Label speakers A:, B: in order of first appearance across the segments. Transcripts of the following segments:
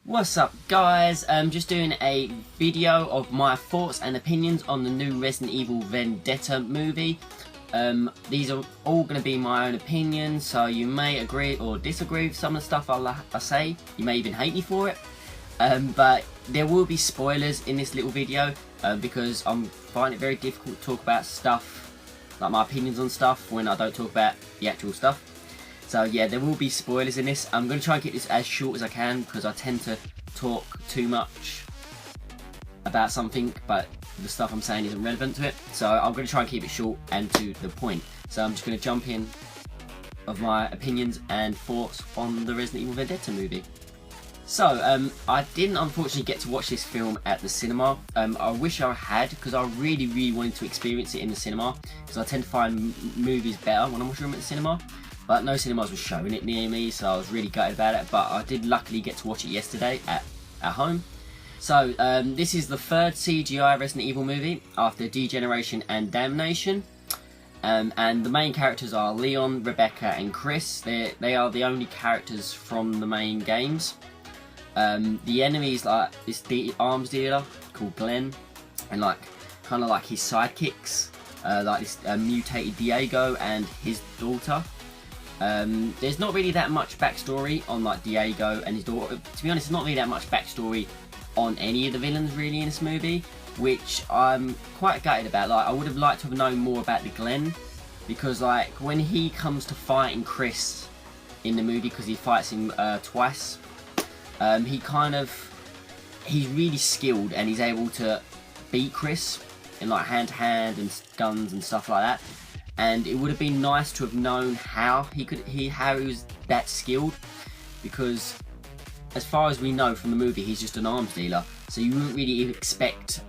A: What's up guys, I'm just doing a video of my thoughts and opinions on the new Resident Evil Vendetta movie. These are all going to be my own opinions, so you may agree or disagree with some of the stuff I say. You may even hate me for it. But there will be spoilers in this little video because I'm finding it very difficult to talk about stuff, like my opinions on stuff, when I don't talk about the actual stuff. So yeah, there will be spoilers in this. I'm going to try and keep this as short as I can because I tend to talk too much about something, but the stuff I'm saying isn't relevant to it. So I'm going to try and keep it short and to the point. So I'm just going to jump in of my opinions and thoughts on the Resident Evil Vendetta movie. So, I didn't unfortunately get to watch this film at the cinema. I wish I had, because I really wanted to experience it in the cinema, because I tend to find movies better when I'm watching them at the cinema. But no cinemas were showing it near me, so I was really gutted about it. But I did luckily get to watch it yesterday at home. So this is the third CGI Resident Evil movie after Degeneration and Damnation. And the main characters are Leon, Rebecca and Chris. They are the only characters from the main games. The enemies like this arms dealer called Glenn, and kind of like his sidekicks, like this mutated Diego and his daughter. There's not really that much backstory on like Diego and his daughter. To be honest, there's not really that much backstory on any of the villains really in this movie, which I'm quite gutted about. Like, I would have liked to have known more about the Glenn, because like when he comes to fighting Chris in the movie, because he fights him twice, he's really skilled and he's able to beat Chris in like hand to hand and guns and stuff like that. And it would have been nice to have known how he was that skilled, because as far as we know from the movie, he's just an arms dealer. So you wouldn't really expect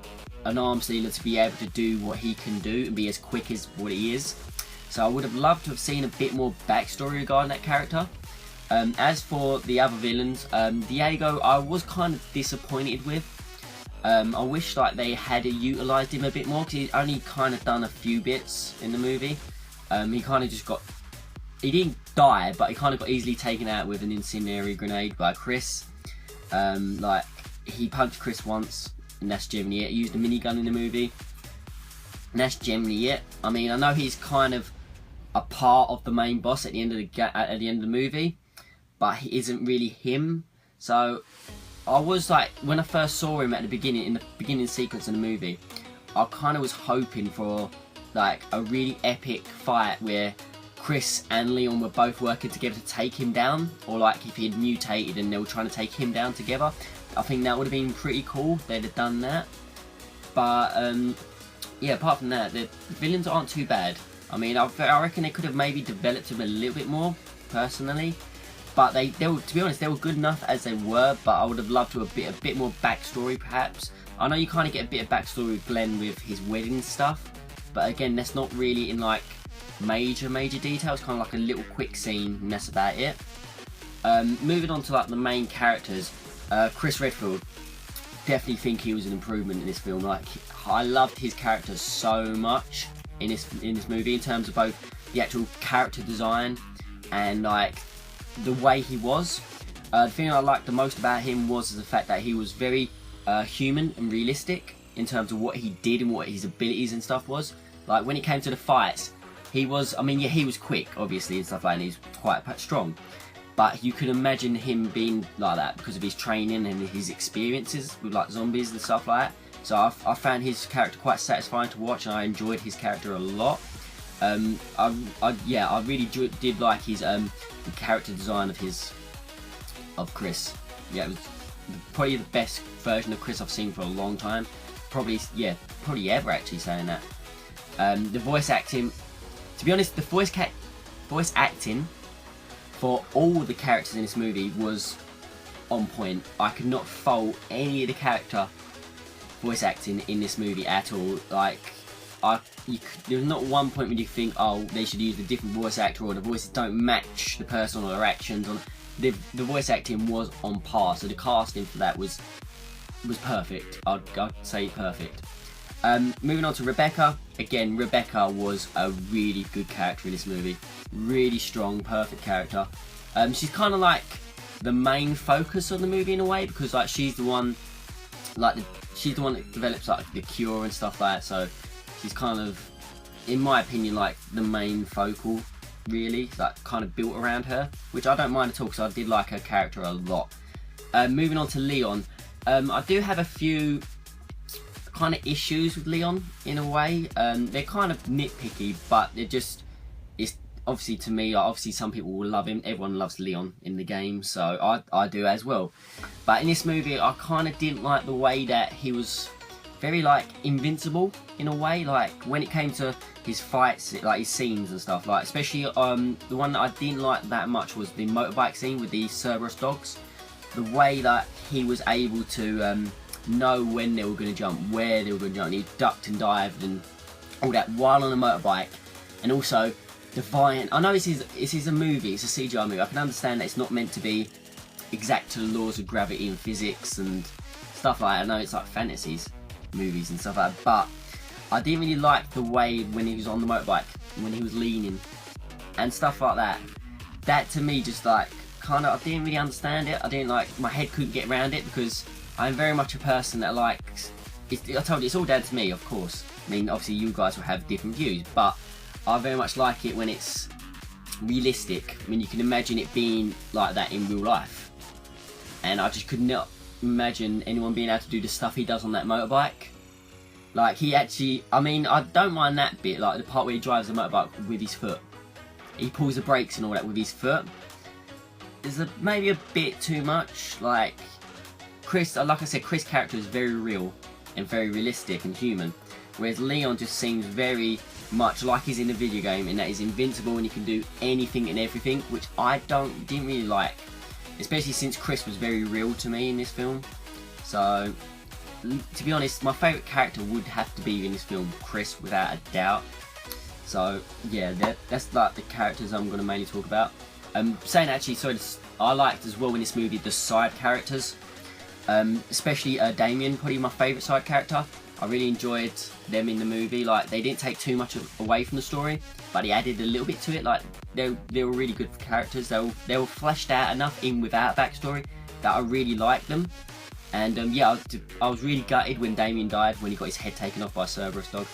A: an arms dealer to be able to do what he can do and be as quick as what he is. So I would have loved to have seen a bit more backstory regarding that character. As for the other villains, Diego, I was kind of disappointed with. I wish like they had utilised him a bit more, because he's only kind of done a few bits in the movie. He kind of just he didn't die, but he kind of got easily taken out with an incendiary grenade by Chris. Like, he punched Chris once, and that's generally it. He used a minigun in the movie, and that's generally it. I mean, I know he's kind of a part of the main boss at the end of the movie, but he isn't really him. So I was like, when I first saw him at the beginning, in the beginning sequence of the movie, I kind of was hoping for like a really epic fight where Chris and Leon were both working together to take him down, or like if he had mutated and they were trying to take him down together. I think that would have been pretty cool if they'd have done that. But yeah, apart from that, the villains aren't too bad. I mean, I reckon they could have maybe developed them a little bit more, personally. But they were, to be honest, they were good enough as they were, but I would have loved to have a bit more backstory, perhaps. I know you kind of get a bit of backstory with Glenn with his wedding stuff, but again, that's not really in like major detail. It's kind of like a little quick scene, and that's about it. Moving on to like the main characters, Chris Redfield, definitely think he was an improvement in this film. Like, I loved his character so much in this movie, in terms of both the actual character design and like the way he was. The thing I liked the most about him was the fact that he was very human and realistic in terms of what he did and what his abilities and stuff was. Like, when it came to the fights, he was, I mean, yeah, he was quick, obviously, and stuff like that, and he's quite strong. But you could imagine him being like that because of his training and his experiences with like zombies and stuff like that. So I found his character quite satisfying to watch, and I enjoyed his character a lot. I really did like his the character design of Chris. Yeah, it was probably the best version of Chris I've seen for a long time. Probably ever, actually, saying that. The voice acting, to be honest, the voice acting for all the characters in this movie was on point. I could not fault any of the character voice acting in this movie at all. Like, there's not one point where you think, oh, they should use a different voice actor, or the voices don't match the person or their actions. The voice acting was on par, so the casting for that was perfect. I'd say perfect. Moving on to Rebecca. Again, Rebecca was a really good character in this movie. Really strong, perfect character. She's kind of like the main focus of the movie in a way, because like she's the one that develops like the cure and stuff like that. So she's kind of, in my opinion, like the main focal, really, like kind of built around her, which I don't mind at all because I did like her character a lot. Moving on to Leon, I do have a few kind of issues with Leon in a way. They're kind of nitpicky, but it's obviously, to me, obviously some people will love him. Everyone loves Leon in the game, so I do as well. But in this movie, I kind of didn't like the way that he was very like invincible in a way. Like when it came to his fights, like his scenes and stuff, like especially the one that I didn't like that much was the motorbike scene with the Cerberus dogs. The way that he was able to know when they were going to jump, where they were going to jump, and he ducked and dived and all that while on a motorbike. And also defying, I know this is a movie, it's a CGI movie, I can understand that it's not meant to be exact to the laws of gravity and physics and stuff like that. I know it's like fantasies movies and stuff like that, but I didn't really like the way when he was on the motorbike, when he was leaning and stuff like that. That to me just like kind of, I didn't really understand it. I didn't like, my head couldn't get around it because I'm very much a person that likes, I told you, it's all down to me, of course. I mean, obviously you guys will have different views, but I very much like it when it's realistic, when you can imagine it being like that in real life. And I just could not imagine anyone being able to do the stuff he does on that motorbike. Like he actually, I mean, I don't mind that bit, like the part where he drives the motorbike with his foot. He pulls the brakes and all that with his foot. There's maybe a bit too much. Like Chris, like I said, Chris' character is very real and very realistic and human, whereas Leon just seems very much like he's in the video game, and that he's invincible and he can do anything and everything, which I didn't really like, especially since Chris was very real to me in this film. So to be honest, my favourite character would have to be in this film Chris, without a doubt. So yeah, that's like the characters I'm going to mainly talk about. Saying actually, sorry, I liked as well in this movie the side characters, especially Damien, probably my favourite side character. I really enjoyed them in the movie. Like they didn't take too much away from the story, but he added a little bit to it. Like they were really good characters. They were fleshed out enough in without a backstory that I really liked them. And yeah, I was really gutted when Damien died, when he got his head taken off by a Cerberus dog.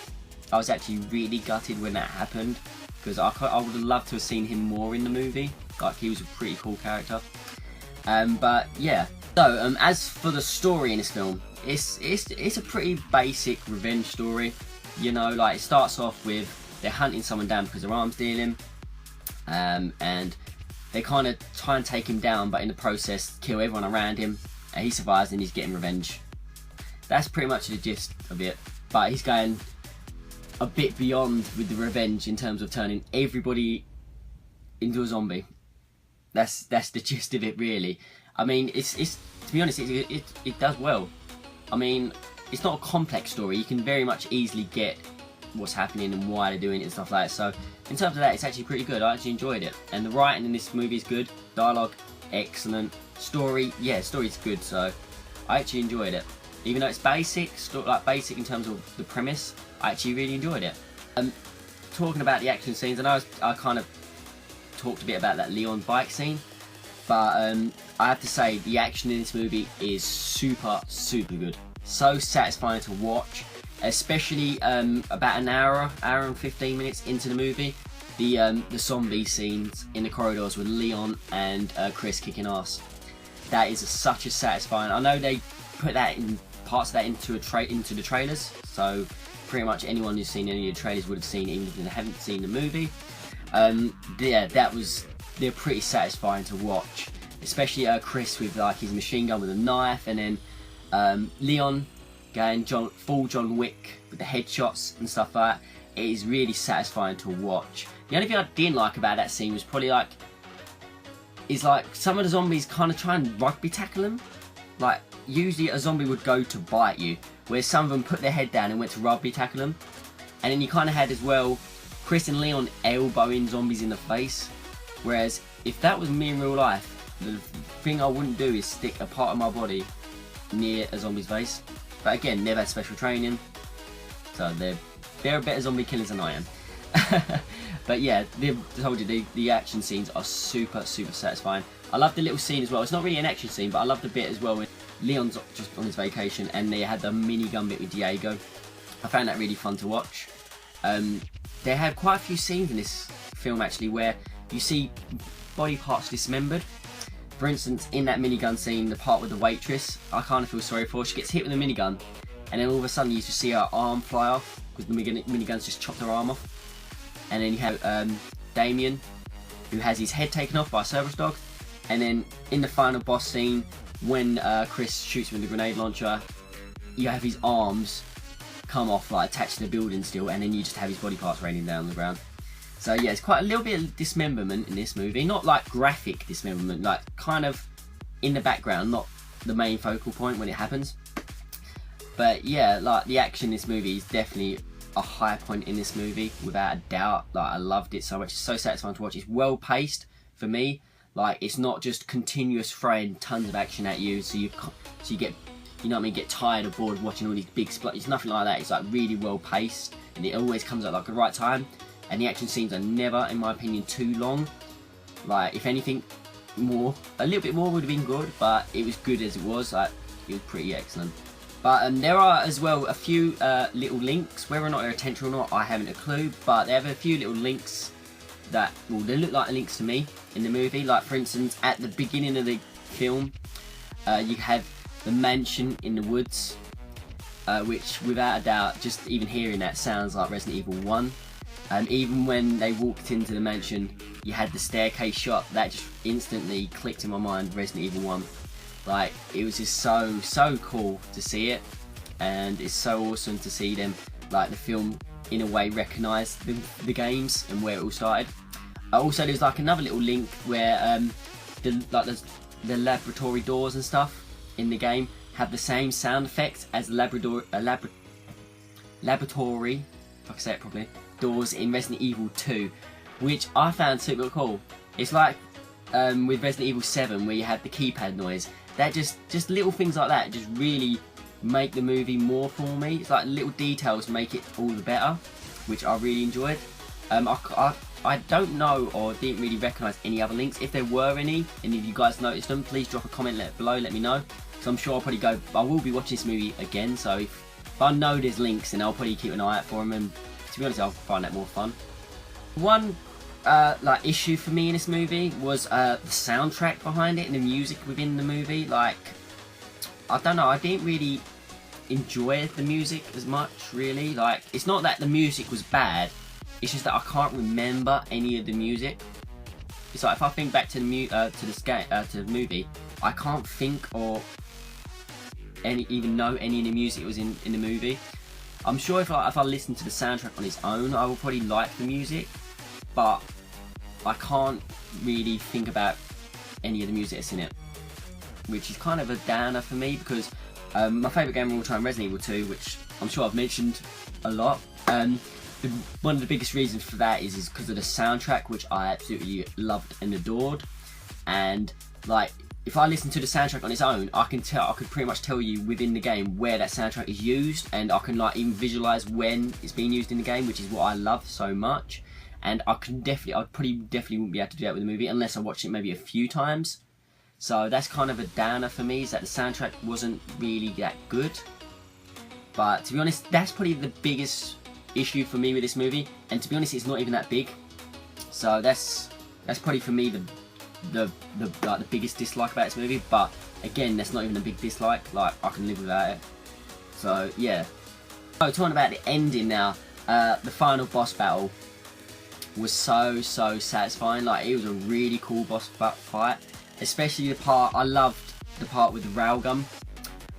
A: I was actually really gutted when that happened, because I would have loved to have seen him more in the movie. Like he was a pretty cool character. But yeah. So as for the story in this film, it's a pretty basic revenge story. You know, like it starts off with they're hunting someone down because they're arms dealing, and they kind of try and take him down, but in the process kill everyone around him, and he survives and he's getting revenge. That's pretty much the gist of it, but he's going a bit beyond with the revenge in terms of turning everybody into a zombie. That's the gist of it, really. I mean, it's to be honest, it does well. I mean, it's not a complex story. You can very much easily get what's happening and why they're doing it and stuff like that. So in terms of that, it's actually pretty good. I actually enjoyed it, and the writing in this movie is good. Dialogue, excellent. Story, yeah, story's good. So I actually enjoyed it, even though it's basic, like basic in terms of the premise. I actually really enjoyed it. Talking about the action scenes, I know I kind of talked a bit about that Leon bike scene, but I have to say the action in this movie is super good. So satisfying to watch, especially about an hour and 15 minutes into the movie. The zombie scenes in the corridors with Leon and Chris kicking ass. That is such a satisfying. I know they put that in parts of that into the trailers, so pretty much anyone who's seen any of the trailers would have seen it, even if they haven't seen the movie. Yeah, they're pretty satisfying to watch, especially Chris with like his machine gun with a knife, and then Leon going full John Wick with the headshots and stuff like that. It is really satisfying to watch. The only thing I didn't like about that scene was probably like some of the zombies kind of try and rugby tackle him. Like usually a zombie would go to bite you, where some of them put their head down and went to rugby tackle them. And then you kind of had as well Chris and Leon elbowing zombies in the face. Whereas if that was me in real life, the thing I wouldn't do is stick a part of my body near a zombie's face. But again, they've had special training, so they're better zombie killers than I am. But yeah, I told you the action scenes are super satisfying. I love the little scene as well. It's not really an action scene, but I love the bit as well when Leon's just on his vacation and they had the minigun bit with Diego. I found that really fun to watch. They had quite a few scenes in this film actually where you see body parts dismembered. For instance, in that minigun scene, the part with the waitress, I kind of feel sorry for her. She gets hit with a minigun, and then all of a sudden you just see her arm fly off because the minigun's just chopped her arm off. And then you have Damien, who has his head taken off by a Cerberus dog. And then in the final boss scene, when Chris shoots him with the grenade launcher, you have his arms come off, like attached to the building still, and then you just have his body parts raining down on the ground. So yeah, it's quite a little bit of dismemberment in this movie. Not like graphic dismemberment, like kind of in the background, not the main focal point when it happens. But yeah, like the action in this movie is definitely a high point in this movie, without a doubt. Like I loved it so much. It's so satisfying to watch. It's well paced for me. Like it's not just continuous throwing tons of action at you, so you get, you know what I mean, get tired or bored of watching all these big splats. It's nothing like that. It's like really well paced, and it always comes at like the right time. And the action scenes are never, in my opinion, too long. Like if anything, a little bit more would have been good, but it was good as it was. Like it was pretty excellent. But there are as well a few little links. Whether or not they're intentional or not, I haven't a clue. But they have a few little links that, well, they look like links to me in the movie. Like for instance, at the beginning of the film, you have the mansion in the woods, which without a doubt, just even hearing that sounds like Resident Evil 1. And even when they walked into the mansion, you had the staircase shot. That just instantly clicked in my mind, Resident Evil 1. Like, it was just so cool to see it. And it's so awesome to see them, like the film, in a way recognise the games and where it all started. Also, there's like another little link where the laboratory doors and stuff in the game have the same sound effect as the laboratory, if I can say it properly, doors in Resident Evil 2, which I found super cool. It's like with Resident Evil 7 where you have the keypad noise. That just little things like that just really make the movie more for me. It's like little details make it all the better, which I really enjoyed. I don't know or didn't really recognise any other links. If there were any, and if you guys noticed them, please drop a comment below, let me know. So I'm sure I'll probably go, I will be watching this movie again, so if I know there's links, then I'll probably keep an eye out for them, and to be honest, I'll find that more fun. One like issue for me in this movie was the soundtrack behind it and the music within the movie. Like, I don't know, I didn't really enjoy the music as much, really. Like, it's not that the music was bad, it's just that I can't remember any of the music. It's like if I think back to the movie, I can't think or even know any of the music that was in the movie. I'm sure if I listen to the soundtrack on its own, I will probably like the music, but I can't really think about any of the music that's in it, which is kind of a downer for me, because my favourite game of all time, Resident Evil 2, which I'm sure I've mentioned a lot, one of the biggest reasons for that is because of the soundtrack, which I absolutely loved and adored. And like, if I listen to the soundtrack on its own, I could pretty much tell you within the game where that soundtrack is used, and I can like even visualise when it's being used in the game, which is what I love so much. And I probably definitely wouldn't be able to do that with the movie unless I watched it maybe a few times. So that's kind of a downer for me, is that the soundtrack wasn't really that good. But to be honest, that's probably the biggest issue for me with this movie. And to be honest, it's not even that big. So that's probably for me the biggest dislike about this movie. But again, that's not even a big dislike. Like, I can live without it. So yeah. So talking about the ending now, the final boss battle was so satisfying. Like, it was a really cool boss fight, especially the part, I loved the part with the railgun,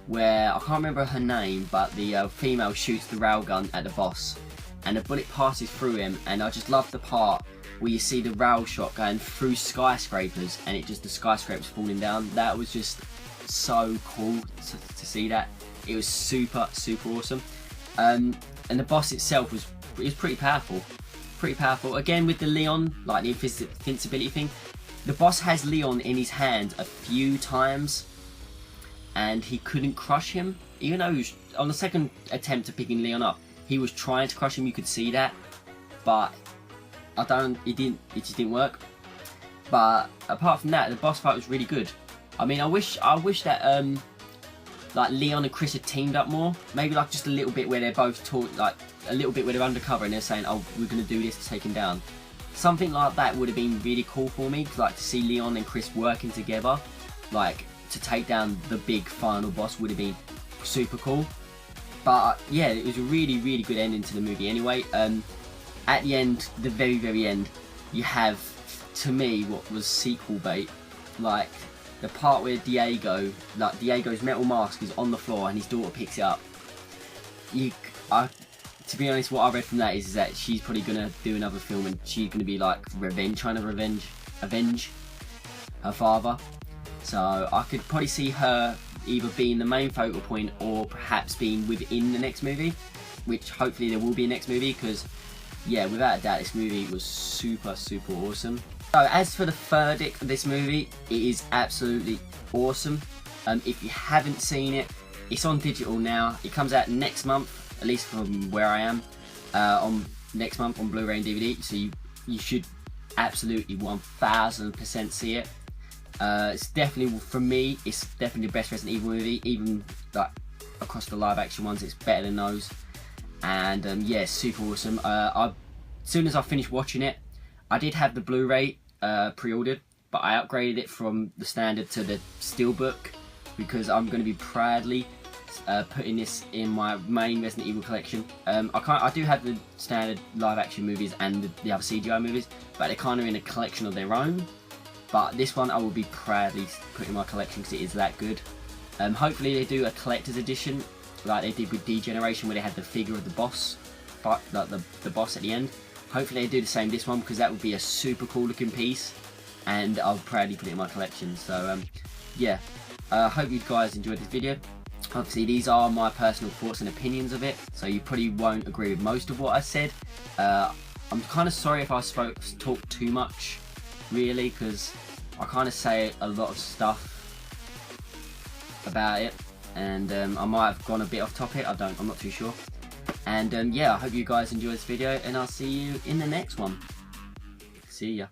A: where I can't remember her name, but the female shoots the railgun at the boss and the bullet passes through him, and I just love the part where you see the rail shot going through skyscrapers and the skyscrapers falling down. That was just so cool to see that. It was super awesome. And the boss itself was pretty powerful. Again, with the Leon, like the invincibility thing, the boss has Leon in his hand a few times and he couldn't crush him. Even though he was, on the second attempt of picking Leon up, he was trying to crush him, you could see that, but it just didn't work. But apart from that, the boss fight was really good. I mean, I wish that like Leon and Chris had teamed up more. Maybe like just a little bit where they're both like a little bit where they're undercover and they're saying, "Oh, we're gonna do this to take him down." Something like that would have been really cool for me, like to see Leon and Chris working together, like to take down the big final boss would have been super cool. But yeah, it was a really, really good ending to the movie. Anyway, at the end, the very end, you have, to me, what was sequel bait, like the part where Diego's metal mask is on the floor and his daughter picks it up. To be honest, what I read from that is that she's probably gonna do another film and she's gonna be like trying to avenge her father. So I could probably see her either being the main focal point or perhaps being within the next movie, which hopefully there will be a next movie, because yeah, without a doubt this movie was super awesome. So as for the verdict of this movie, it is absolutely awesome. If you haven't seen it, it's on digital now. It comes out next month, at least from where I am, on next month on Blu-ray and DVD, so you should absolutely 1000% see it. It's definitely, for me, it's definitely the best Resident Evil movie. Even like across the live action ones, it's better than those. And yeah, super awesome. As soon as I finished watching it, I did have the Blu-ray pre-ordered, but I upgraded it from the standard to the Steelbook because I'm going to be proudly putting this in my main Resident Evil collection. I do have the standard live action movies and the other CGI movies, but they're kind of in a collection of their own. But this one I will be proudly putting in my collection because it is that good. Hopefully they do a collector's edition like they did with D-Generation, where they had the figure of the boss, like the boss at the end. Hopefully they do the same this one, because that would be a super cool looking piece, and I'll proudly put it in my collection. So yeah, hope you guys enjoyed this video. Obviously these are my personal thoughts and opinions of it, so you probably won't agree with most of what I said. I'm kind of sorry if I talked too much, really, because I kind of say a lot of stuff about it, and I might have gone a bit off topic. I'm not too sure. And yeah, I hope you guys enjoyed this video, and I'll see you in the next one. See ya.